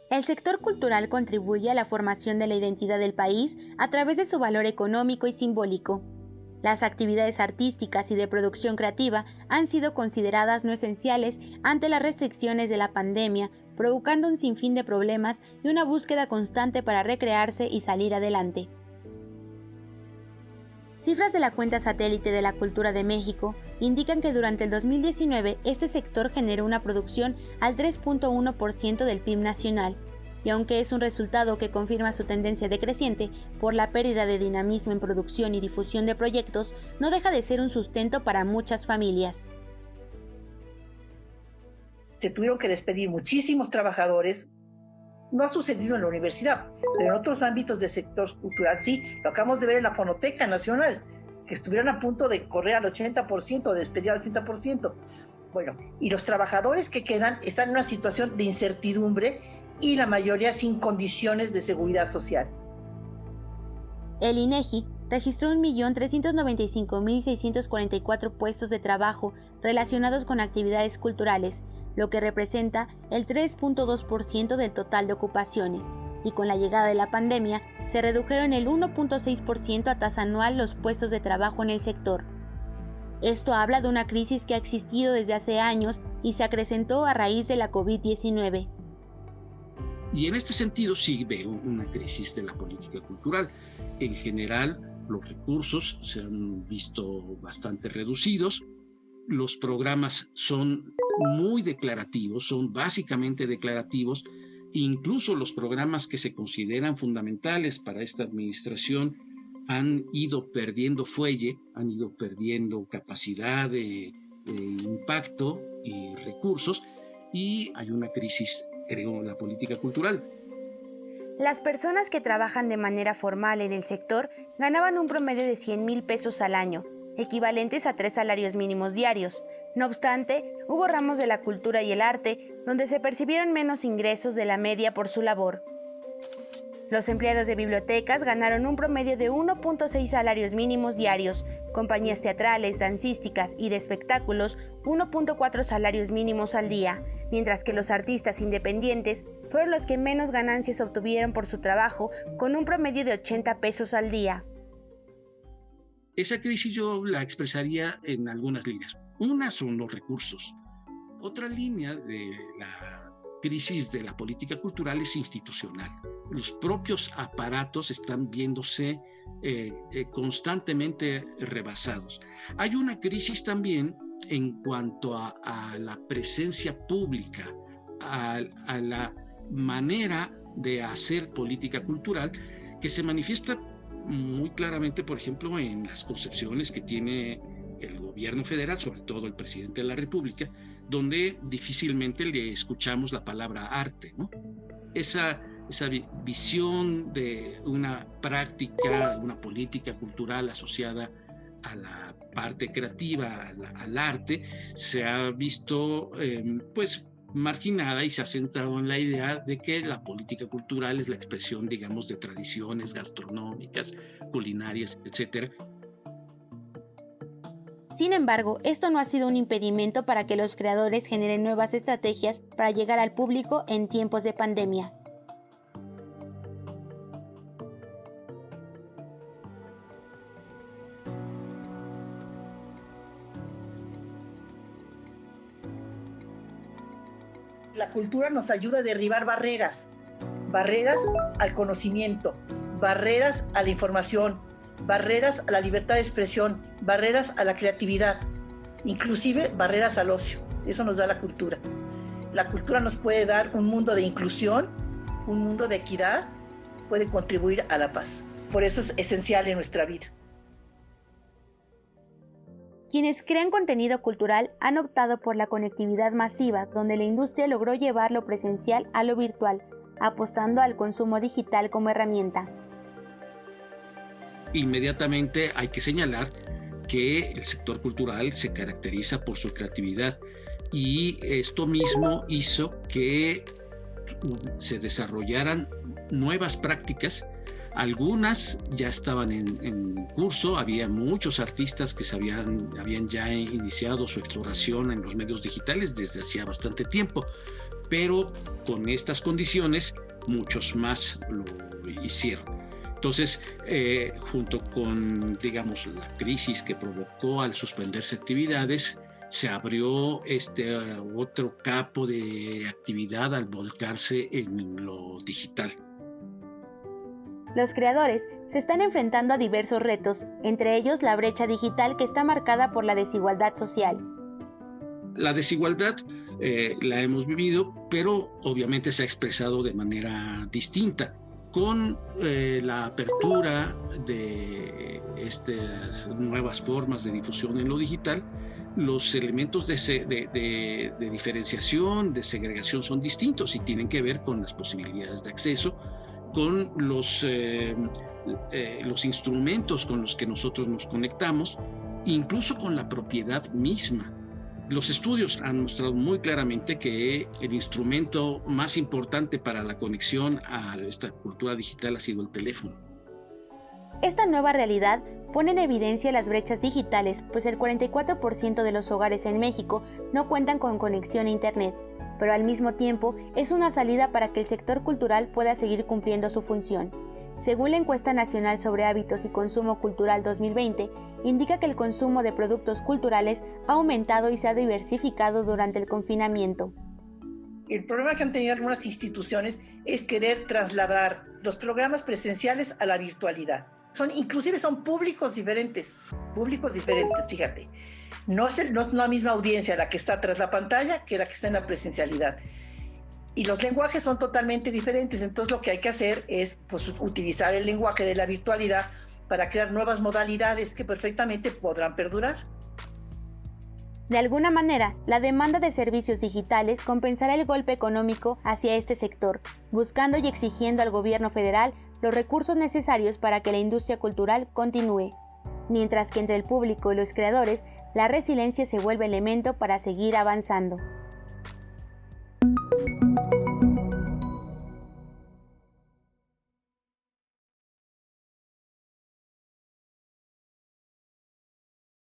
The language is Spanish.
El sector cultural contribuye a la formación de la identidad del país a través de su valor económico y simbólico. Las actividades artísticas y de producción creativa han sido consideradas no esenciales ante las restricciones de la pandemia, provocando un sinfín de problemas y una búsqueda constante para recrearse y salir adelante. Cifras de la cuenta satélite de la Cultura de México indican que durante el 2019 este sector generó una producción al 3.1% del PIB nacional, y aunque es un resultado que confirma su tendencia decreciente por la pérdida de dinamismo en producción y difusión de proyectos, no deja de ser un sustento para muchas familias. Se tuvieron que despedir muchísimos trabajadores. No ha sucedido en la universidad, pero en otros ámbitos del sector cultural sí. Lo acabamos de ver en la Fonoteca Nacional, que estuvieron a punto de correr al 80%, de despedir al 80%. Bueno, y los trabajadores que quedan están en una situación de incertidumbre y la mayoría sin condiciones de seguridad social. El INEGI registró 1.395.644 puestos de trabajo relacionados con actividades culturales, lo que representa el 3.2% del total de ocupaciones, y con la llegada de la pandemia se redujeron el 1.6% a tasa anual los puestos de trabajo en el sector. Esto habla de una crisis que ha existido desde hace años y se acrecentó a raíz de la COVID-19. Y en este sentido sí veo una crisis de la política cultural. En general, los recursos se han visto bastante reducidos. Los programas son muy declarativos, son básicamente declarativos. Incluso los programas que se consideran fundamentales para esta administración han ido perdiendo fuelle, han ido perdiendo capacidad de impacto y recursos, y hay una crisis, creo, en la política cultural. Las personas que trabajan de manera formal en el sector ganaban un promedio de 100,000 pesos al año, equivalentes a 3 salarios mínimos diarios. No obstante, hubo ramos de la cultura y el arte donde se percibieron menos ingresos de la media por su labor. Los empleados de bibliotecas ganaron un promedio de 1.6 salarios mínimos diarios, compañías teatrales, dancísticas y de espectáculos 1.4 salarios mínimos al día, mientras que los artistas independientes fueron los que menos ganancias obtuvieron por su trabajo, con un promedio de 80 pesos al día. Esa crisis yo la expresaría en algunas líneas. Una son los recursos. Otra línea de la crisis de la política cultural es institucional. Los propios aparatos están viéndose constantemente rebasados. Hay una crisis también en cuanto a la presencia pública, a la manera de hacer política cultural, que se manifiesta muy claramente, por ejemplo, en las concepciones que tiene el gobierno federal, sobre todo el presidente de la República, donde difícilmente le escuchamos la palabra arte, ¿no? Esa visión de una práctica, una política cultural asociada a la parte creativa, al arte, se ha visto marginada, y se ha centrado en la idea de que la política cultural es la expresión, digamos, de tradiciones gastronómicas, culinarias, etc. Sin embargo, esto no ha sido un impedimento para que los creadores generen nuevas estrategias para llegar al público en tiempos de pandemia. La cultura nos ayuda a derribar barreras al conocimiento, barreras a la información, barreras a la libertad de expresión, barreras a la creatividad, inclusive barreras al ocio. Eso nos da la cultura. La cultura nos puede dar un mundo de inclusión, un mundo de equidad, puede contribuir a la paz. Por eso es esencial en nuestra vida. Quienes crean contenido cultural han optado por la conectividad masiva, donde la industria logró llevar lo presencial a lo virtual, apostando al consumo digital como herramienta. Inmediatamente hay que señalar que el sector cultural se caracteriza por su creatividad, y esto mismo hizo que se desarrollaran nuevas prácticas. Algunas ya estaban en curso, había muchos artistas que habían ya iniciado su exploración en los medios digitales desde hacía bastante tiempo, pero con estas condiciones muchos más lo hicieron. Entonces, junto con, digamos, la crisis que provocó al suspenderse actividades, se abrió este otro campo de actividad al volcarse en lo digital. Los creadores se están enfrentando a diversos retos, entre ellos la brecha digital que está marcada por la desigualdad social. La desigualdad la hemos vivido, pero obviamente se ha expresado de manera distinta. Con la apertura de estas nuevas formas de difusión en lo digital, los elementos de diferenciación, de segregación son distintos y tienen que ver con las posibilidades de acceso, con los instrumentos con los que nosotros nos conectamos, incluso con la propiedad misma. Los estudios han mostrado muy claramente que el instrumento más importante para la conexión a esta cultura digital ha sido el teléfono. Esta nueva realidad pone en evidencia las brechas digitales, pues el 44% de los hogares en México no cuentan con conexión a Internet, pero al mismo tiempo es una salida para que el sector cultural pueda seguir cumpliendo su función. Según la Encuesta Nacional sobre Hábitos y Consumo Cultural 2020, indica que el consumo de productos culturales ha aumentado y se ha diversificado durante el confinamiento. El problema que han tenido algunas instituciones es querer trasladar los programas presenciales a la virtualidad. Inclusive son públicos diferentes, fíjate. No es la misma audiencia la que está tras la pantalla que la que está en la presencialidad. Y los lenguajes son totalmente diferentes, entonces lo que hay que hacer es utilizar el lenguaje de la virtualidad para crear nuevas modalidades que perfectamente podrán perdurar. De alguna manera, la demanda de servicios digitales compensará el golpe económico hacia este sector, buscando y exigiendo al gobierno federal los recursos necesarios para que la industria cultural continúe. Mientras que entre el público y los creadores, la resiliencia se vuelve elemento para seguir avanzando.